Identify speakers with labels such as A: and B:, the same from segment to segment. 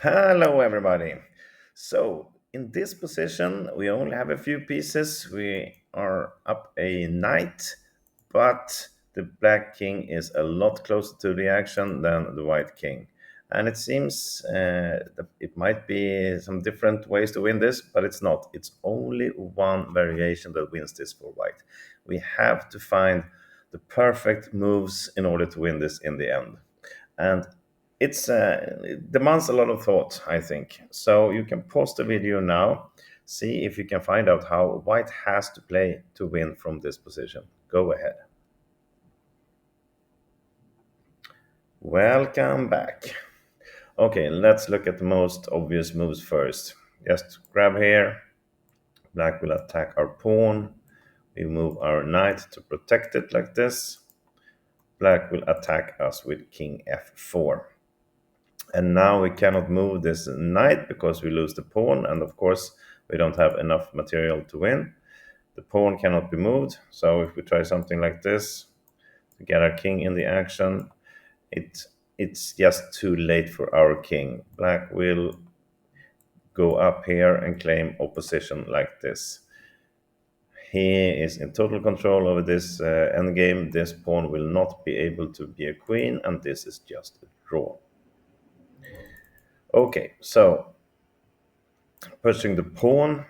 A: Hello, everybody. So, in this position, we only have a few pieces. We are up a knight, but the black king is a lot closer to the action than the white king. And it seems that it might be some different ways to win this, but it's not. It's only one variation that wins this for white. We have to find the perfect moves in order to win this in the end. And it demands a lot of thought, I think. So you can pause the video now, see if you can find out how white has to play to win from this position. Go ahead. Welcome back. Okay, let's look at the most obvious moves first. Just grab here. Black will attack our pawn. We move our knight to protect it like this. Black will attack us with king f4. And now we cannot move this knight because we lose the pawn, and of course we don't have enough material to win. The pawn cannot be moved, so if we try something like this to get our king in the action, it's just too late for our king. Black will go up here and claim opposition like this. He is in total control over this endgame. This pawn will not be able to be a queen, and this is just a draw. Okay, so pushing the pawn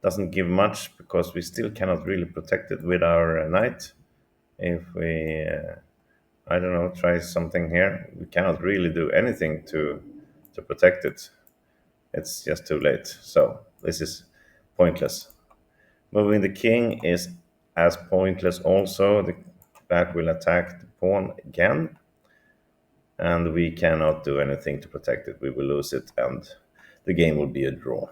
A: doesn't give much because we still cannot really protect it with our knight. If we, I don't know, try something here, we cannot really do anything to protect it. It's just too late. So this is pointless. Moving the king is as pointless also. The black will attack the pawn again, and we cannot do anything to protect it. We will lose it, and the game will be a draw.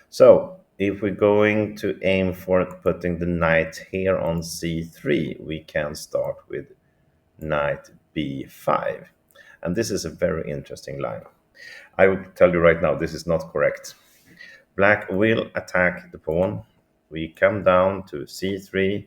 A: So if we're going to aim for putting the knight here on c3, we can start with knight b5. And this is a very interesting line. I will tell you right now, this is not correct. Black will attack the pawn. We come down to c3,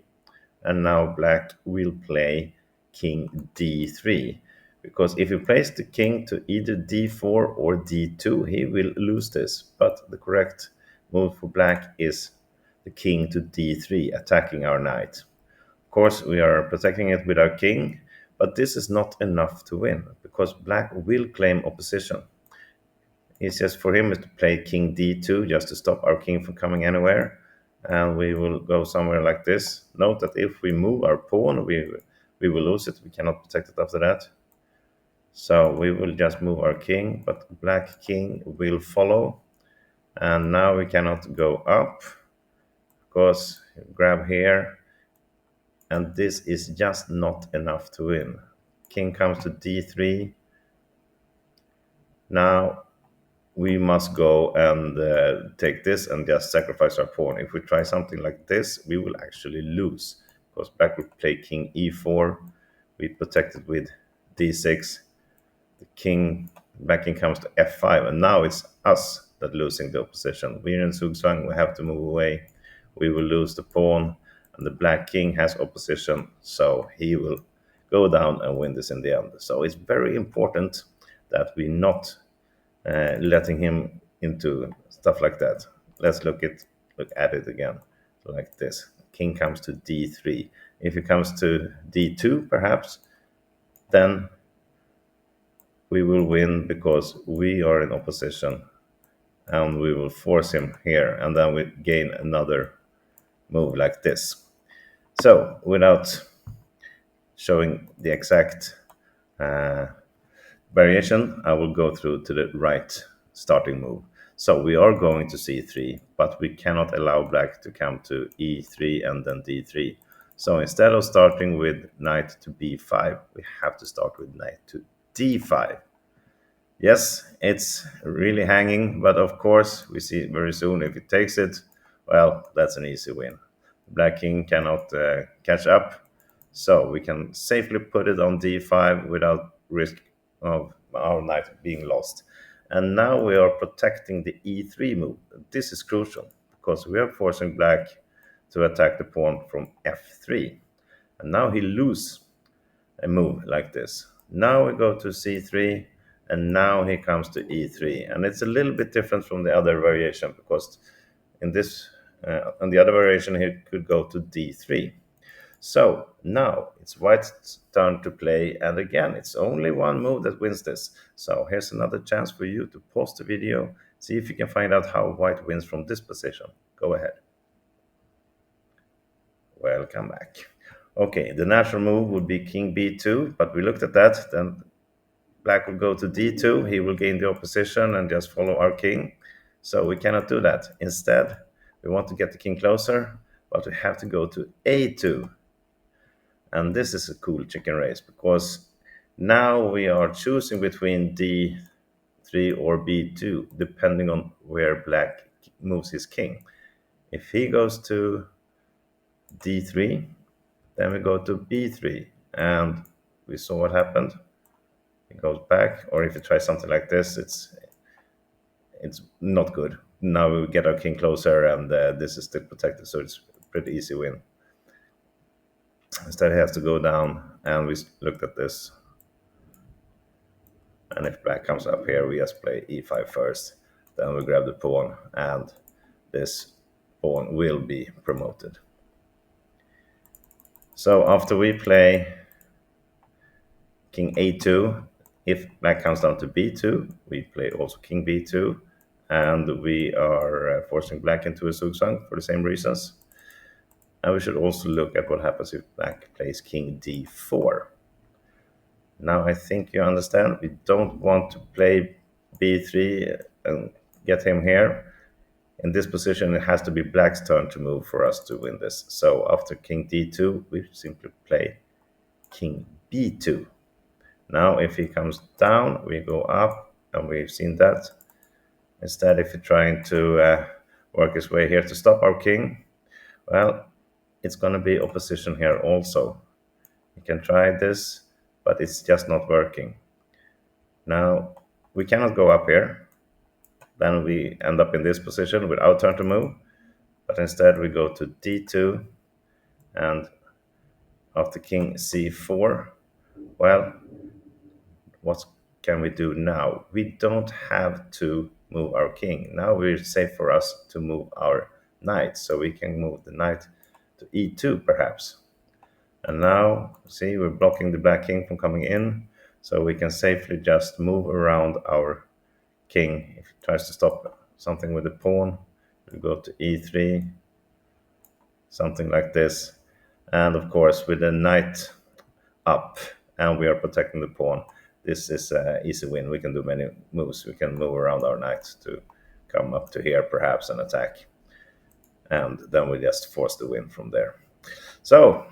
A: and now black will play king d3. Because if he plays the king to either d4 or d2, he will lose this. But the correct move for black is the king to d3, attacking our knight. Of course, we are protecting it with our king, but this is not enough to win, because black will claim opposition. It's just for him is to play king d2 just to stop our king from coming anywhere. And we will go somewhere like this. Note that if we move our pawn, we will lose it. We cannot protect it after that. So we will just move our king, but black king will follow. And now we cannot go up because grab here. And this is just not enough to win. King comes to d3. Now we must go and take this and just sacrifice our pawn. If we try something like this, we will actually lose because black will play king e4. We protect it with d6. The king, black king comes to f5, and now it's us that losing the opposition. We're in Zugzwang, we have to move away. We will lose the pawn, and the black king has opposition, so he will go down and win this in the end. So it's very important that we not letting him into stuff like that. Let's look at it again, like this. King comes to d3. If he comes to d2, perhaps, then we will win because we are in opposition, and we will force him here, and then we gain another move like this. So, without showing the exact uh, variation, I will go through to the right starting move. So we are going to c3, but we cannot allow black to come to e3 and then d3. So instead of starting with knight to b5, we have to start with knight to d5. Yes, it's really hanging, but of course, we see very soon if it takes it, well, that's an easy win. Black king cannot catch up, so we can safely put it on d5 without risk of our knight being lost. And now we are protecting the e3 move. This is crucial because we are forcing black to attack the pawn from f3. And now he loses a move like this. Now we go to c3, and now he comes to e3, and it's a little bit different from the other variation because in this on the other variation he could go to d3. So now it's white's turn to play, and again, it's only one move that wins this. So here's another chance for you to pause the video, see if you can find out how white wins from this position. Go ahead. Welcome back. Okay, the natural move would be king b2, but we looked at that. Then black will go to d2. He will gain the opposition and just follow our king. So we cannot do that. Instead, we want to get the king closer, but we have to go to a2. And this is a cool chicken race because now we are choosing between d3 or b2, depending on where black moves his king. If he goes to d3, then we go to b3, and we saw what happened. He goes back, or if you try something like this, it's not good. Now we get our king closer, and this is still protected, so it's a pretty easy win. Instead, he has to go down, and we looked at this. And if black comes up here, we just play e5 first. Then we grab the pawn, and this pawn will be promoted. So after we play king a2, if black comes down to b2, we play also king b2, and we are forcing black into a zugzwang for the same reasons. And we should also look at what happens if black plays king d4. Now I think you understand. We don't want to play b3 and get him here. In this position, it has to be black's turn to move for us to win this. So after king d2, we simply play king b2. Now if he comes down, we go up, and we've seen that. Instead, if he's trying to work his way here to stop our king, well, it's going to be opposition here also. You can try this, but it's just not working. Now, we cannot go up here. Then we end up in this position without turn to move. But instead, we go to d2, and after king c4, well, what can we do now? We don't have to move our king. Now it's safe for us to move our knight, so we can move the knight to e2 perhaps. And now, see, we're blocking the black king from coming in, so we can safely just move around our king. If he tries to stop something with the pawn, we go to e3, something like this. And of course, with the knight up, and we are protecting the pawn, this is an easy win. We can do many moves. We can move around our knight to come up to here perhaps and attack. And then we just force the win from there. So,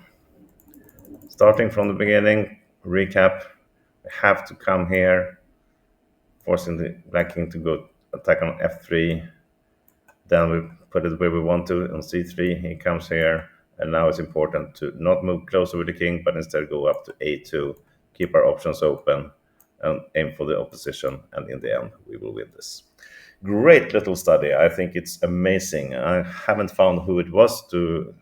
A: starting from the beginning, recap, we have to come here, forcing the black king to go attack on f3. Then we put it where we want to on c3. He comes here, and now it's important to not move closer with the king, but instead go up to a2, keep our options open, and aim for the opposition. And in the end, we will win this. Great little study. I think it's amazing. I haven't found who it was who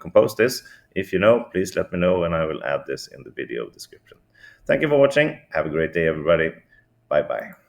A: composed this. If you know, please let me know, and I will add this in the video description. Thank you for watching. Have a great day, everybody. Bye bye.